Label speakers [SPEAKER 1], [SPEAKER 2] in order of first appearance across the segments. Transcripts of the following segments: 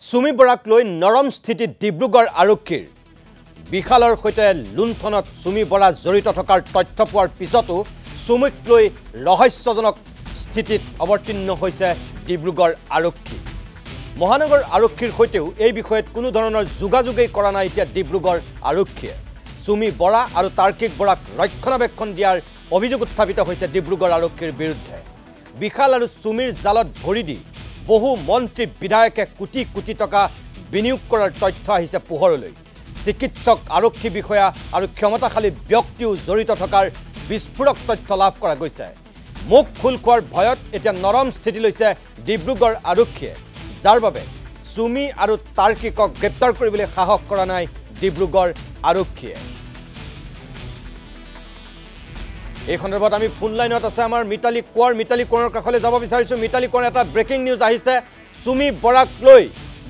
[SPEAKER 1] চুমি বৰাক লৈ নৰম স্থিতিত ডিব্ৰুগড় আৰক্ষীৰ বিশালৰ সৈতে লুণ্ঠনত চুমি বৰা জড়িত থকাৰ তথ্য পোৱাৰ পিছতো চুমিক লৈ ৰহস্যজনক স্থিতিত অৱতীৰ্ণ হৈছে ডিব্ৰুগড় আৰক্ষী। মহানগৰ আৰক্ষীৰ সৈতেও এই বিষয়ত কোনো ধৰণৰ যোগাযোগেই কৰা নাই এতিয়া ডিব্ৰুগড় আৰক্ষীয়ে। চুমি বৰা আৰু তাৰ্কিক বৰাক ৰক্ষণাবেক্ষণ দিয়াৰ অভিযোগ উত্থাপিত হৈছে ডিব্ৰুগড় আৰক্ষীৰ বিৰুদ্ধে। বিশাল আৰু চুমিৰ জালত ভৰি দি বহু মন্ত্ৰী বিধায়কে কোটি কোটি টকা বিনিয়োগ কৰাৰ তথ্য আহিছে পোহৰলৈ। চিকিৎসক আৰক্ষী বিষয়া আৰু ক্ষমতাশালী ব্যক্তিও জড়িত থকাৰ বিস্ফোৰক তথ্য লাভ কৰা গৈছে। মুখ খোল খোৱাৰ ভয়ত এতিয়া নৰম স্থিতি লৈছে ডিব্ৰুগড় আৰক্ষীয়ে, যাৰ বাবে চুমি আৰু তাৰ্কিকক গ্ৰেপ্তাৰ কৰিবলৈ সাহস কৰা নাই ডিব্ৰুগড় আৰক্ষীয়ে। এই সন্দৰ্ভত আমি ফোন লাইনত আছে আমাৰ মিতালী কোঁৱৰৰ কাষলৈ যাব বিচাৰিছোঁ। মিতালী কোঁৱৰ, এটা ব্ৰেকিং নিউজ আহিছে চুমি বৰাক লৈ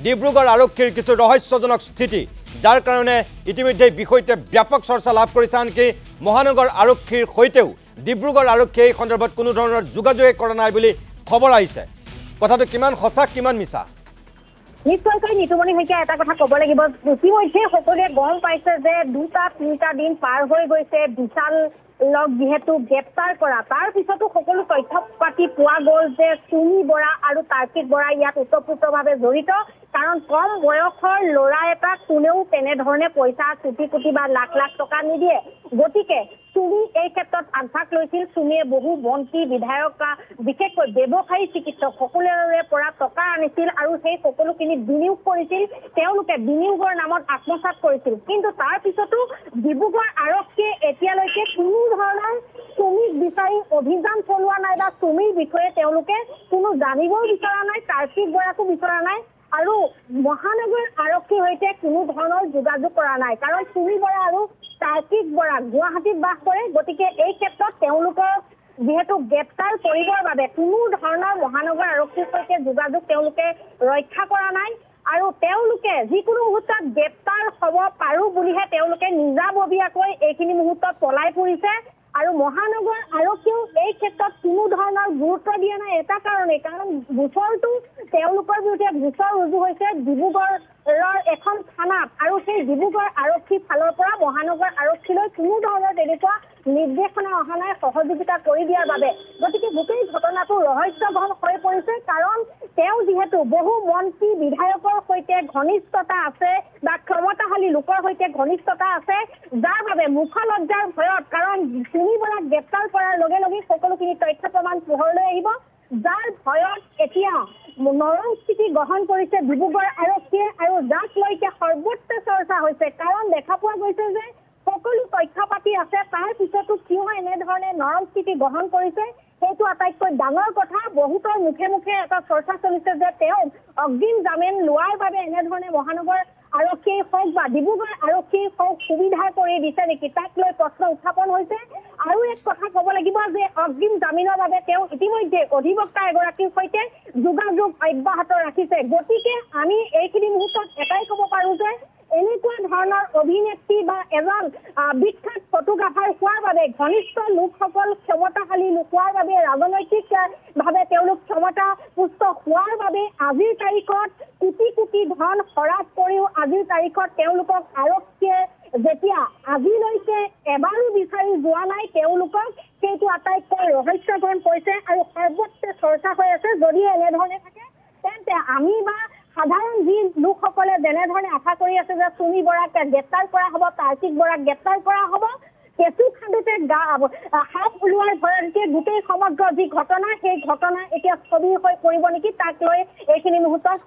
[SPEAKER 1] ডিব্ৰুগড় আৰক্ষীৰ কিছু ৰহস্যজনক স্থিতি, যাৰ কাৰণে ইতিমধ্যে বিষয়টোৱে ব্যাপক চৰ্চা লাভ কৰিছে। আনকি মহানগৰ আৰক্ষীৰ সৈতেও ডিব্ৰুগড় আৰক্ষীয়ে এই সন্দৰ্ভত কোনো ধৰণৰ যোগাযোগেই কৰা নাই বুলি খবৰ আহিছে। কথাটো কিমান সঁচা কিমান মিছা?
[SPEAKER 2] নিশ্চয়কৈ নিতুমণি শইকীয়া, এটা কথা ক'ব লাগিব, ইতিমধ্যে সকলোৱে গম পাইছে যে 2-3টা দিন পাৰ হৈ গৈছে বিশাল যেহেতু গ্ৰেপ্তাৰ কৰা, তাৰ পিছতো সকলো তথ্য পাতি পোৱা গ'ল যে চুমি বৰা আৰু তাৰ্কিক বৰা ইয়াত ওতঃপ্ৰোতভাৱে জড়িত। কাৰণ কম বয়সৰ ল'ৰা এটাক কোনেও তেনেধৰণে পইচা কোটি কোটি বা লাখ লাখ টকা নিদিয়ে। গতিকে চুমি এই ক্ষেত্ৰত আগভাগ লৈছিল। চুমিয়ে বহু মন্ত্ৰী বিধায়ক বিশেষকৈ ব্যৱসায়ী চিকিৎসক সকলোৰে পৰা টকা আনিছিল আৰু সেই সকলোখিনি বিনিয়োগ কৰিছিল। তেওঁলোকে বিনিয়োগৰ নামত আত্মসাৎ কৰিছিল। কিন্তু তাৰ পিছতো ডিব্ৰুগড় আৰক্ষীয়ে এতিয়ালৈকে কোনো ধৰণৰ চুমিক বিচাৰি অভিযান চলোৱা নাই বা চুমিৰ বিষয়ে তেওঁলোকে কোনো জানিবও বিচৰা নাই, তাৰ্কিক বৰাকো বিচৰা নাই আৰু মহানগৰ আৰক্ষীৰ সৈতে কোনো ধৰণৰ যোগাযোগ কৰা নাই। কাৰণ চুমি বৰা আৰু তাৰ্কিক বৰা গুৱাহাটীত বাস কৰে। গতিকে এই ক্ষেত্ৰত তেওঁলোকৰ যিহেতু গ্ৰেপ্তাৰ কৰিবৰ বাবে কোনো ধৰণৰ মহানগৰ আৰক্ষীৰ সৈতে যোগাযোগ তেওঁলোকে ৰক্ষা কৰা নাই আৰু তেওঁলোকে যিকোনো মুহূৰ্তত গ্ৰেপ্তাৰ হ'ব পাৰোঁ বুলিহে তেওঁলোকে নিজাববীয়াকৈ এইখিনি মুহূৰ্তত পলাই ফুৰিছে। আৰু মহানগৰ আৰক্ষীয়েও এই ক্ষেত্ৰত কোনো ধৰণৰ গুৰুত্ব দিয়া নাই এটা কাৰণেই, কাৰণ গোচৰটো তেওঁলোকৰ বিৰুদ্ধে গোচৰ ৰুজু হৈছে ডিব্ৰুগড়ৰ এখন থানাত আৰু সেই ডিব্ৰুগড় আৰক্ষীৰ ফালৰ পৰা মহানগৰ আৰক্ষীলৈ কোনো ধৰণৰ তেনেকুৱা নিৰ্দেশনা অহা নাই সহযোগিতা কৰি দিয়াৰ বাবে। গতিকে গোটেই ঘটনাটো ৰহস্যঘন হৈ পৰিছে। কাৰণ তেওঁ যিহেতু বহু মন্ত্ৰী বিধায়কৰ সৈতে ঘনিষ্ঠতা আছে বা ক্ষমতাশালী লোকৰ সৈতে ঘনিষ্ঠতা আছে, যাৰ বাবে মুখলজ্জাৰ ভয়ত, কাৰণ চুমি বৰাক গ্ৰেপ্তাৰ কৰাৰ লগে লগে সকলোখিনি তথ্য প্ৰমাণ পোহৰলৈ আহিব, যাৰ ভয়ত এতিয়া নৰম স্থিতি গ্ৰহণ কৰিছে ডিব্ৰুগড় আৰক্ষীয়ে আৰু যাক লৈ এতিয়া সৰ্বত্ৰ চৰ্চা হৈছে। কাৰণ দেখা পোৱা গৈছে যে সকলো তথ্য পাতি আছে, তাৰ পিছতো কিয় এনেধৰণে নৰম স্থিতি গ্ৰহণ কৰিছে সেইটো আটাইতকৈ ডাঙৰ কথা। বহুতৰ মুখে মুখে এটা চৰ্চা চলিছে যে তেওঁ অগ্ৰিম জামিন লোৱাৰ বাবে এনেধৰণে মহানগৰ আৰক্ষীয়ে হওক বা ডিব্ৰুগড় আৰক্ষীয়ে হওক সুবিধা কৰি দিছে নেকি, তাক লৈ প্ৰশ্ন উত্থাপন হৈছে। আৰু এক কথা ক'ব লাগিব যে অগ্ৰিম জামিনৰ বাবে তেওঁ ইতিমধ্যে অধিবক্তা এগৰাকীৰ সৈতে যোগাযোগ অব্যাহত ৰাখিছে। গতিকে আমি এইখিনি মুহূৰ্তত এটাই ক'ব পাৰোঁ যে এনেকুৱা ধৰণৰ অভিনেত্ৰী বা এজন বিখ্যাত ফটোগ্ৰাফাৰ হোৱাৰ বাবে ঘনিষ্ঠ লোকসকল ক্ষমতাশালী লোক হোৱাৰ বাবে ৰাজনৈতিকভাৱে তেওঁলোক ক্ষমতা পুষ্ট হোৱাৰ বাবে আজিৰ তাৰিখত কোটি কোটি ধন খৰচ কৰিও আজিৰ তাৰিখত তেওঁলোকক আৰক্ষীয়ে যেতিয়া আজিলৈকে এবাৰো বিচাৰি যোৱা নাই, তেওঁলোকক সেইটো আটাইতকৈ ৰহস্যঘন কৰিছে আৰু সৰ্বত্ৰ চৰ্চা হৈ আছে। যদি এনেধৰণে থাকে তেন্তে আমি বা সাধাৰণ যি লোকসকলে যেনেধৰণে আশা কৰি আছে যে চুমি বৰাক গ্ৰেপ্তাৰ কৰা হ'ব, তাৰ্কিক বৰাক গ্ৰেপ্তাৰ কৰা হ'ব, কেঁচু খান্দোতে সাপ ওলোৱাৰ ভয়তে গোটেই সমগ্ৰ যি ঘটনা সেই ঘটনা এতিয়া স্থবিৰ হৈ পৰিব নেকি, তাক লৈ এইখিনি মুহূৰ্তত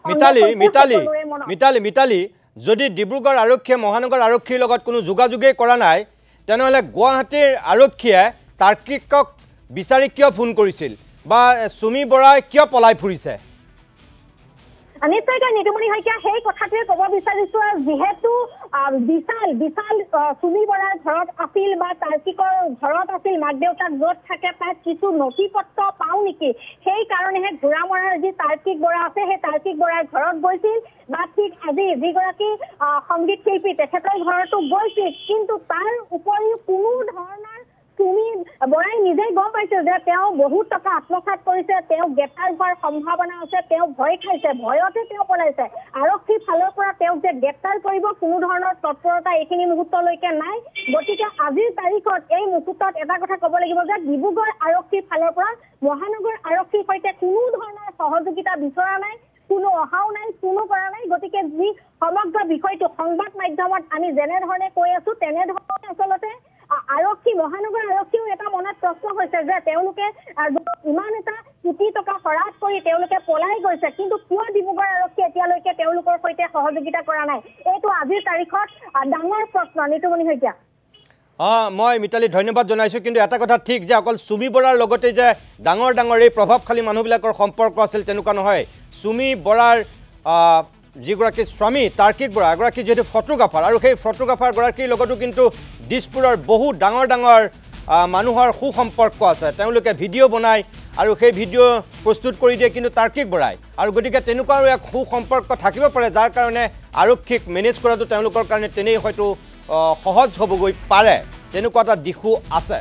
[SPEAKER 1] মিতালী, যদি ডিব্ৰুগড় আৰক্ষীয়ে মহানগৰ আৰক্ষীৰ লগত কোনো যোগাযোগেই কৰা নাই, তেনেহ'লে গুৱাহাটীৰ আৰক্ষীয়ে তাৰ্কিকক বিচাৰি কিয় ফোন কৰিছিল বা চুমি বৰাই কিয় পলাই ফুৰিছে?
[SPEAKER 2] নিশ্চয়কৈ নিতুমণি শইকীয়া, সেই কথাটোৱে ক'ব বিচাৰিছো। যিহেতু বিশাল চুমি বৰাৰ ঘৰত আছিল বা তাৰ্কিকৰ ঘৰত আছিল, মাক দেউতাক য'ত থাকে তাত কিছু নথি পত্ৰ পাওঁ নেকি, সেই কাৰণেহে ঘোঁৰামৰাৰ যি তাৰ্কিক বৰা আছে সেই তাৰ্কিক বৰাৰ ঘৰত গৈছিল বা ঠিক আজি যিগৰাকী সংগীত শিল্পী তেখেতৰ ঘৰতো গৈছিল। কিন্তু তাৰ উপৰিও কোনো ধৰণৰ চুমি বৰাই নিজেই গম পাইছে যে তেওঁ বহুত টকা আত্মসাৎ কৰিছে, তেওঁ গ্ৰেপ্তাৰ হোৱাৰ সম্ভাৱনা আছে, তেওঁ ভয় খাইছে, ভয়তে তেওঁ পলাইছে। আৰক্ষীৰ ফালৰ পৰা তেওঁক যে গ্ৰেপ্তাৰ কৰিব কোনো ধৰণৰ তৎপৰতা এইখিনি মুহূৰ্তলৈকে নাই। গতিকে আজিৰ তাৰিখত এই মুহূৰ্তত এটা কথা ক'ব লাগিব যে ডিব্ৰুগড় আৰক্ষীৰ ফালৰ পৰা মহানগৰ আৰক্ষীৰ সৈতে কোনো ধৰণৰ সহযোগিতা বিচৰা নাই, কোনো অহাও নাই, কোনো কৰা নাই। গতিকে যি সমগ্ৰ বিষয়টো সংবাদ মাধ্যমত আমি যেনেধৰণে কৈ আছো তেনেধৰণে আচলতে আৰক্ষী মহানগৰ আৰক্ষীও এটা মনত প্ৰশ্ন হৈছে যে তেওঁলোকে ইমান এটা কোটি টকা খৰচ কৰি তেওঁলোকে পলাই গৈছে, কিন্তু কিয় ডিব্ৰুগড় আৰক্ষী এতিয়ালৈকে তেওঁলোকৰ সৈতে সহযোগিতা কৰা নাই? এইটো আজিৰ তাৰিখত ডাঙৰ প্ৰশ্ন। নিতুমণি শইকীয়া।
[SPEAKER 1] মই মিতালী ধন্যবাদ জনাইছোঁ, কিন্তু এটা কথা ঠিক যে অকল চুমি বৰাৰ লগতে যে ডাঙৰ ডাঙৰ এই প্ৰভাৱশালী মানুহবিলাকৰ সম্পৰ্ক আছিল তেনেকুৱা নহয়। চুমি বৰাৰ যিগৰাকী স্বামী তাৰ্কিক বৰা এগৰাকী যিহেতু ফটোগ্ৰাফাৰ, আৰু সেই ফটোগ্ৰাফাৰগৰাকীৰ লগতো কিন্তু দিছপুৰৰ বহু ডাঙৰ ডাঙৰ মানুহৰ সুসম্পৰ্ক আছে। তেওঁলোকে ভিডিঅ' বনায় আৰু সেই ভিডিঅ' প্ৰস্তুত কৰি দিয়ে কিন্তু তাৰ্কিক বৰাই, আৰু গতিকে তেনেকুৱা আৰু এক সুসম্পৰ্ক থাকিব পাৰে যাৰ কাৰণে আৰক্ষীক মেনেজ কৰাটো তেওঁলোকৰ কাৰণে তেনেই হয়তো সহজ হ'বগৈ পাৰে, তেনেকুৱা এটা দিশো আছে।